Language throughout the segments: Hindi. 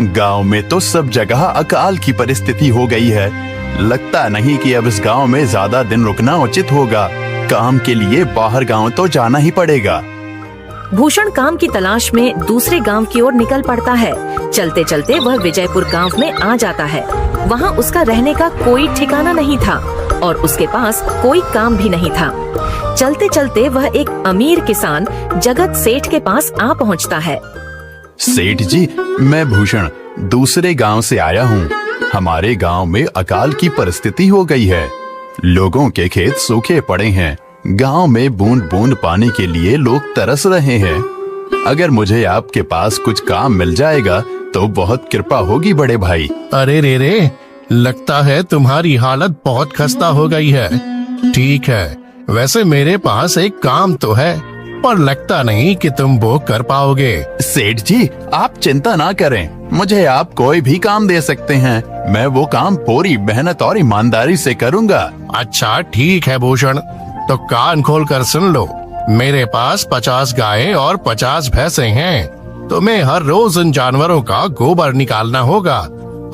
गांव में तो सब जगह अकाल की परिस्थिति हो गई है। लगता नहीं कि अब इस गांव में ज्यादा दिन रुकना उचित होगा। काम के लिए बाहर गांव तो जाना ही पड़ेगा। भूषण काम की तलाश में दूसरे गांव की ओर निकल पड़ता है। चलते चलते वह विजयपुर गांव में आ जाता है। वहां उसका रहने का कोई ठिकाना नहीं था और उसके पास कोई काम भी नहीं था। चलते चलते वह एक अमीर किसान जगत सेठ के पास आ पहुंचता है। सेठ जी, मैं भूषण दूसरे गांव से आया हूँ। हमारे गांव में अकाल की परिस्थिति हो गई है। लोगों के खेत सूखे पड़े हैं। गांव में बूंद बूंद पानी के लिए लोग तरस रहे हैं। अगर मुझे आपके पास कुछ काम मिल जाएगा तो बहुत कृपा होगी बड़े भाई। अरे रे, लगता है तुम्हारी हालत बहुत खस्ता हो गई है। ठीक है, वैसे मेरे पास एक काम तो है, पर लगता नहीं कि तुम वो कर पाओगे। सेठ जी, आप चिंता ना करें। मुझे आप कोई भी काम दे सकते हैं। मैं वो काम पूरी मेहनत और ईमानदारी से करूँगा। अच्छा ठीक है भूषण, तो कान खोल कर सुन लो। मेरे पास 50 गायें और 50 भैंसें हैं। तुम्हें हर रोज इन जानवरों का गोबर निकालना होगा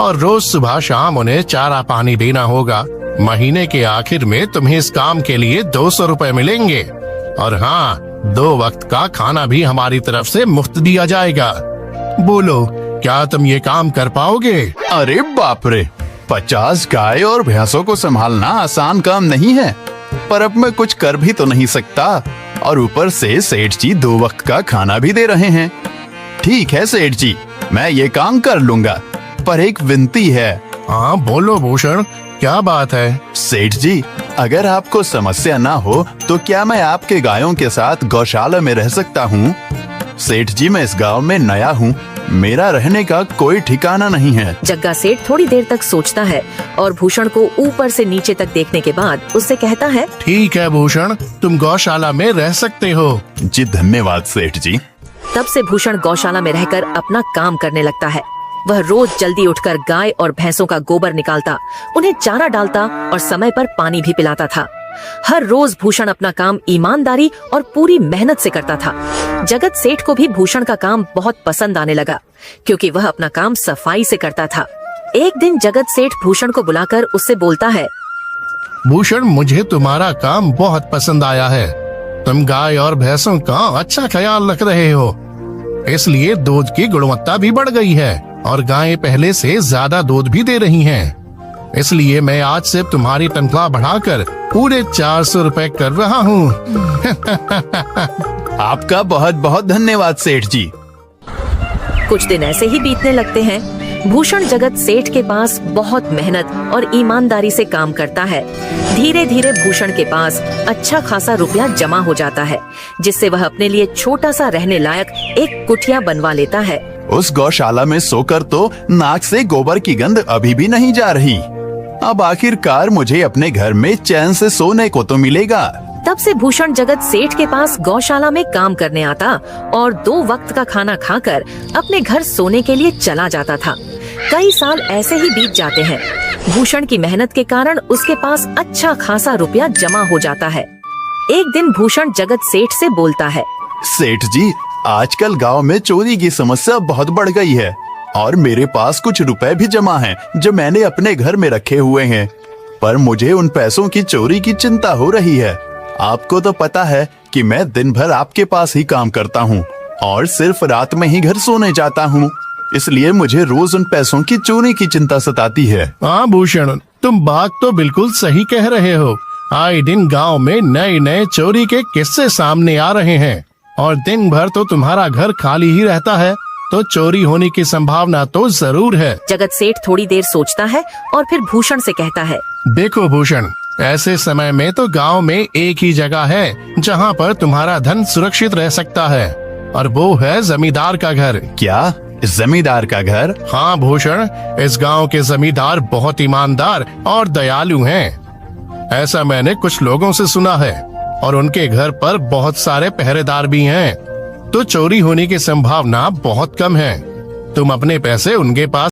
और रोज सुबह शाम उन्हें चारा पानी देना होगा। महीने के आखिर में तुम्हें इस काम के लिए 200 रुपए मिलेंगे और हाँ, 2 वक्त का खाना भी हमारी तरफ से मुफ्त दिया जाएगा। बोलो, क्या तुम ये काम कर पाओगे? अरे बाप रे, 50 गाय और भैंसों को संभालना आसान काम नहीं है। पर अब मैं कुछ कर भी तो नहीं सकता और ऊपर से सेठ जी 2 वक्त का खाना भी दे रहे हैं। ठीक है सेठ जी, मैं ये काम कर लूंगा, पर एक विनती है। हाँ बोलो भूषण, क्या बात है? सेठ जी, अगर आपको समस्या ना हो तो क्या मैं आपके गायों के साथ गौशाला में रह सकता हूँ? सेठ जी, मैं इस गांव में नया हूँ। मेरा रहने का कोई ठिकाना नहीं है। जग्गा सेठ थोड़ी देर तक सोचता है और भूषण को ऊपर से नीचे तक देखने के बाद उससे कहता है, ठीक है भूषण, तुम गौशाला में रह सकते हो। जी धन्यवाद सेठ जी। तब से भूषण गौशाला में रहकर अपना काम करने लगता है। वह रोज जल्दी उठकर गाय और भैंसों का गोबर निकालता, उन्हें चारा डालता और समय पर पानी भी पिलाता था। हर रोज भूषण अपना काम ईमानदारी और पूरी मेहनत से करता था। जगत सेठ को भी भूषण का काम बहुत पसंद आने लगा, क्योंकि वह अपना काम सफाई से करता था। एक दिन जगत सेठ भूषण को बुलाकर उससे बोलता है, भूषण, मुझे तुम्हारा काम बहुत पसंद आया है। तुम गाय और भैंसों का अच्छा ख्याल रख रहे हो, इसलिए दूध की गुणवत्ता भी बढ़ गई है और गायें पहले से ज्यादा दूध भी दे रही हैं। इसलिए मैं आज से तुम्हारी तनख्वाह बढ़ाकर पूरे 400 रुपए कर रहा हूँ। आपका बहुत बहुत धन्यवाद सेठ जी। कुछ दिन ऐसे ही बीतने लगते हैं। भूषण जगत सेठ के पास बहुत मेहनत और ईमानदारी से काम करता है। धीरे धीरे भूषण के पास अच्छा खासा रुपया जमा हो जाता है, जिससे वह अपने लिए छोटा सा रहने लायक एक कुटिया बनवा लेता है। उस गौशाला में सोकर तो नाक से गोबर की गंध अभी भी नहीं जा रही। अब आखिरकार मुझे अपने घर में चैन से सोने को तो मिलेगा। तब से भूषण जगत सेठ के पास गौशाला में काम करने आता और 2 वक्त का खाना खाकर अपने घर सोने के लिए चला जाता था। कई साल ऐसे ही बीत जाते हैं। भूषण की मेहनत के कारण उसके पास अच्छा खासा रुपया जमा हो जाता है। एक दिन भूषण जगत सेठ से बोलता है, सेठ जी, आजकल गांव में चोरी की समस्या बहुत बढ़ गई है और मेरे पास कुछ रुपए भी जमा हैं जो मैंने अपने घर में रखे हुए हैं, पर मुझे उन पैसों की चोरी की चिंता हो रही है। आपको तो पता है कि मैं दिन भर आपके पास ही काम करता हूँ और सिर्फ रात में ही घर सोने जाता हूँ, इसलिए मुझे रोज उन पैसों की चोरी की चिंता सताती है। हाँ भूषण, तुम बात तो बिल्कुल सही कह रहे हो। आए दिन गांव में नए नए चोरी के किस्से सामने आ रहे हैं और दिन भर तो तुम्हारा घर खाली ही रहता है, तो चोरी होने की संभावना तो जरूर है। जगत सेठ थोड़ी देर सोचता है और फिर भूषण से कहता है, देखो भूषण, ऐसे समय में तो गांव में एक ही जगह है जहां पर तुम्हारा धन सुरक्षित रह सकता है, और वो है जमींदार का घर। क्या? जमींदार का घर? हाँ भूषण, इस गांव के जमींदार बहुत ईमानदार और दयालु हैं। ऐसा मैंने कुछ लोगों से सुना है और उनके घर पर बहुत सारे पहरेदार भी हैं, तो चोरी होने की संभावना बहुत कम है। तुम अपने पैसे उनके पास